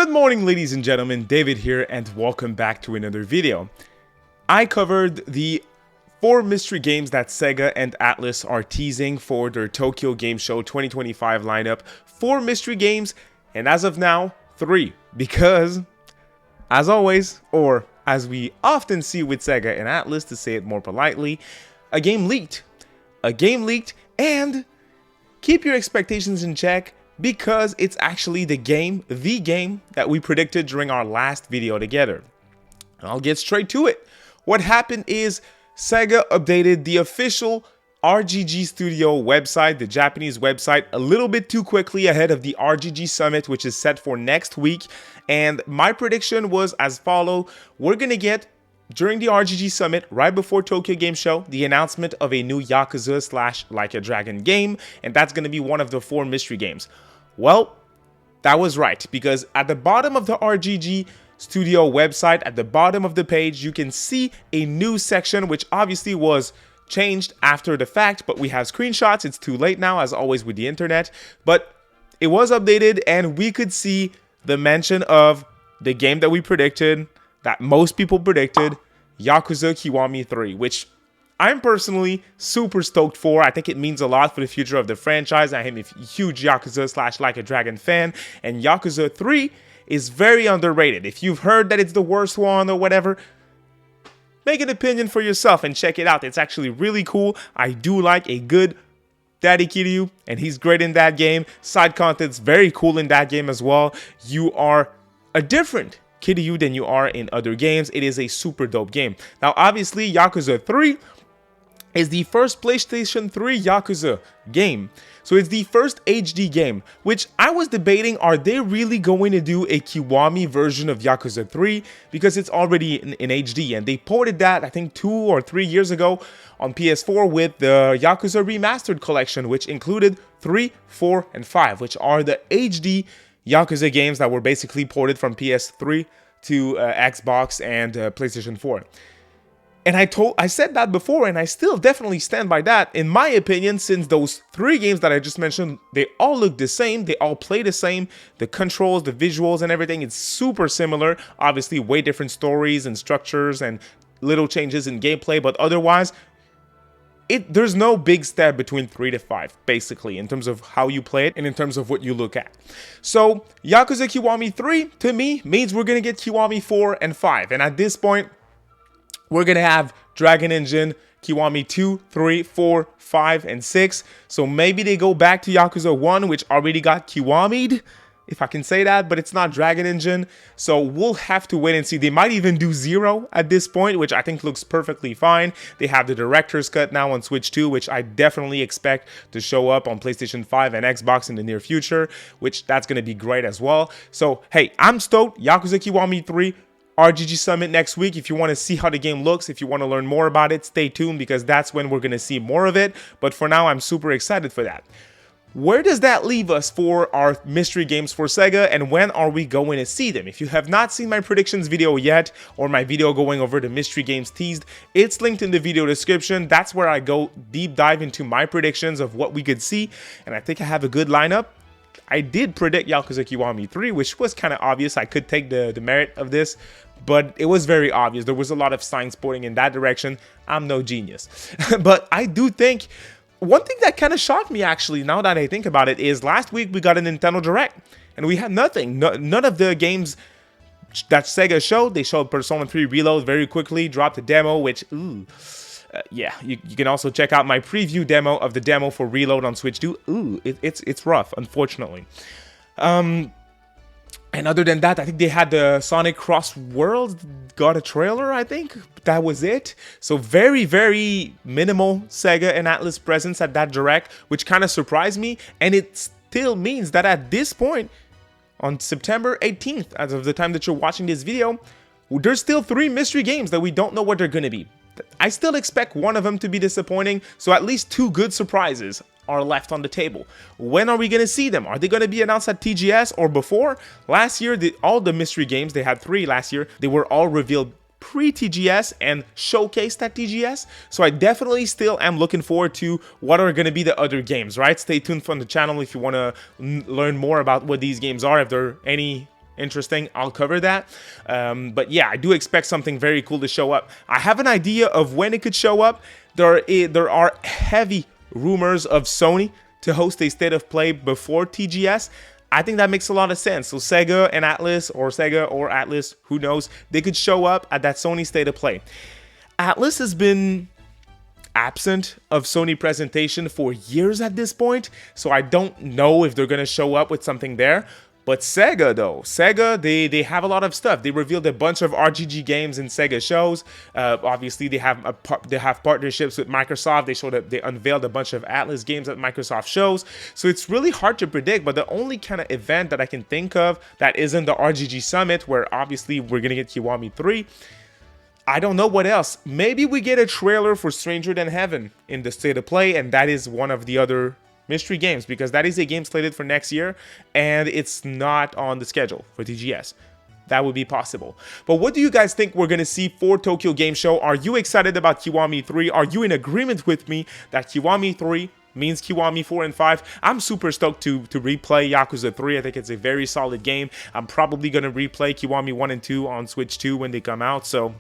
Good morning, ladies and gentlemen, David here, and welcome back to another video. I covered the 4 mystery games that SEGA and Atlus are teasing for their Tokyo Game Show 2025 lineup. 4 mystery games, and as of now, 3, because, as always, or as we often see with SEGA and Atlus, to say it more politely, a game leaked. A game leaked, and keep your expectations in check, because it's actually the game that we predicted during our last video together. And I'll get straight to it. What happened is SEGA updated the official RGG Studio website, the Japanese website, a little bit too quickly ahead of the RGG Summit, which is set for next week. And my prediction was as follows. We're going to get, during the RGG Summit, right before Tokyo Game Show, the announcement of a new Yakuza / Like a Dragon game, and that's going to be one of the 4 mystery games. Well, that was right, because at the bottom of the RGG Studio website, at the bottom of the page, you can see a new section, which obviously was changed after the fact, but we have screenshots. It's too late now, as always with the internet, but it was updated, and we could see the mention of the game that we predicted, that most people predicted, Yakuza Kiwami 3, which I'm personally super stoked for. I think it means a lot for the future of the franchise. I am a huge Yakuza / Like a Dragon fan, and Yakuza 3 is very underrated. If you've heard that it's the worst one or whatever, make an opinion for yourself and check it out. It's actually really cool. I do like a good Daddy Kiryu, and he's great in that game. Side content's very cool in that game as well. You are a different Kiryu than you are in other games. It is a super dope game. Now, obviously, Yakuza 3 is the first PlayStation 3 Yakuza game. So it's the first HD game, which I was debating, are they really going to do a Kiwami version of Yakuza 3? Because it's already in HD, and they ported that, I think, 2 or 3 years ago on PS4 with the Yakuza Remastered Collection, which included 3, 4, and 5, which are the HD Yakuza games that were basically ported from PS3 to Xbox and PlayStation 4. And I said that before, and I still definitely stand by that. In my opinion, since those 3 games that I just mentioned, they all look the same, they all play the same, the controls, the visuals, and everything, it's super similar. Obviously, way different stories and structures and little changes in gameplay, but otherwise, there's no big step between 3 to 5, basically, in terms of how you play it and in terms of what you look at. So, Yakuza Kiwami 3, to me, means we're going to get Kiwami 4 and 5. And at this point, we're going to have Dragon Engine, Kiwami 2, 3, 4, 5, and 6. So maybe they go back to Yakuza 1, which already got Kiwami'd, if I can say that, but it's not Dragon Engine. So we'll have to wait and see. They might even do 0 at this point, which I think looks perfectly fine. They have the director's cut now on Switch 2, which I definitely expect to show up on PlayStation 5 and Xbox in the near future, which that's going to be great as well. So, hey, I'm stoked. Yakuza Kiwami 3. RGG Summit next week. If you want to see how the game looks, if you want to learn more about it, stay tuned, because that's when we're going to see more of it. But for now, I'm super excited for that. Where does that leave us for our mystery games for SEGA, and when are we going to see them? If you have not seen my predictions video yet, or my video going over the mystery games teased, it's linked in the video description. That's where I go deep dive into my predictions of what we could see, and I think I have a good lineup. I did predict Yakuza Kiwami 3, which was kind of obvious. I could take the merit of this, but it was very obvious. There was a lot of signs pointing in that direction. I'm no genius. But I do think, one thing that kind of shocked me, actually, now that I think about it, is last week we got a Nintendo Direct, and we had nothing. None of the games that SEGA showed. They showed Persona 3 Reload very quickly, dropped a demo, which, yeah, you can also check out my preview demo of the demo for Reload on Switch 2. It's rough, unfortunately. And other than that, I think they had the Sonic Cross Worlds, got a trailer, I think. That was it. So very, very minimal SEGA and Atlus presence at that Direct, which kind of surprised me. And it still means that at this point, on September 18th, as of the time that you're watching this video, there's still 3 mystery games that we don't know what they're going to be. I still expect one of them to be disappointing, so at least 2 good surprises are left on the table. When are we going to see them? Are they going to be announced at TGS or before? Last year, all the mystery games, they had 3 last year, they were all revealed pre-TGS and showcased at TGS. So I definitely still am looking forward to what are going to be the other games, right? Stay tuned from the channel if you want to learn more about what these games are, if there are any interesting, I'll cover that. But yeah, I do expect something very cool to show up. I have an idea of when it could show up. There are heavy rumors of Sony to host a state of play before TGS. I think that makes a lot of sense. So Sega and Atlus, or Sega or Atlus, who knows, they could show up at that Sony state of play. Atlus has been absent of Sony presentation for years at this point, so I don't know if they're going to show up with something there. But Sega, though, they have a lot of stuff. They revealed a bunch of RGG games in Sega shows. Obviously, they have partnerships with Microsoft. They unveiled a bunch of Atlus games at Microsoft shows. So it's really hard to predict. But the only kind of event that I can think of that isn't the RGG Summit, where obviously we're gonna get Kiwami 3. I don't know what else. Maybe we get a trailer for Stranger Than Heaven in the state of play, and that is one of the other mystery games, because that is a game slated for next year and it's not on the schedule for TGS. That would be possible. But what do you guys think we're going to see for Tokyo Game Show? Are you excited about Kiwami 3? Are you in agreement with me that Kiwami 3 means Kiwami 4 and 5? I'm super stoked to replay Yakuza 3. I think it's a very solid game. I'm probably going to replay Kiwami 1 and 2 on Switch 2 when they come out. So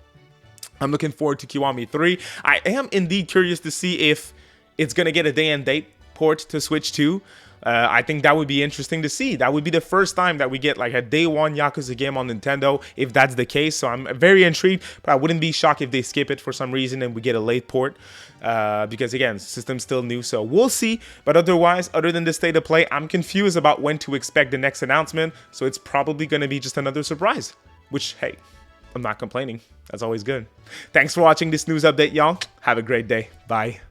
I'm looking forward to Kiwami 3. I am indeed curious to see if it's going to get a day and date port to Switch 2. I think that would be interesting to see. That would be the first time that we get like a day one Yakuza game on Nintendo, if that's the case. So I'm very intrigued, but I wouldn't be shocked if they skip it for some reason and we get a late port, because again, system's still new, so we'll see. But otherwise, other than the state of play, I'm confused about when to expect the next announcement. So it's probably going to be just another surprise, which, hey, I'm not complaining. That's always good. Thanks for watching this news update, y'all. Have a great day. Bye.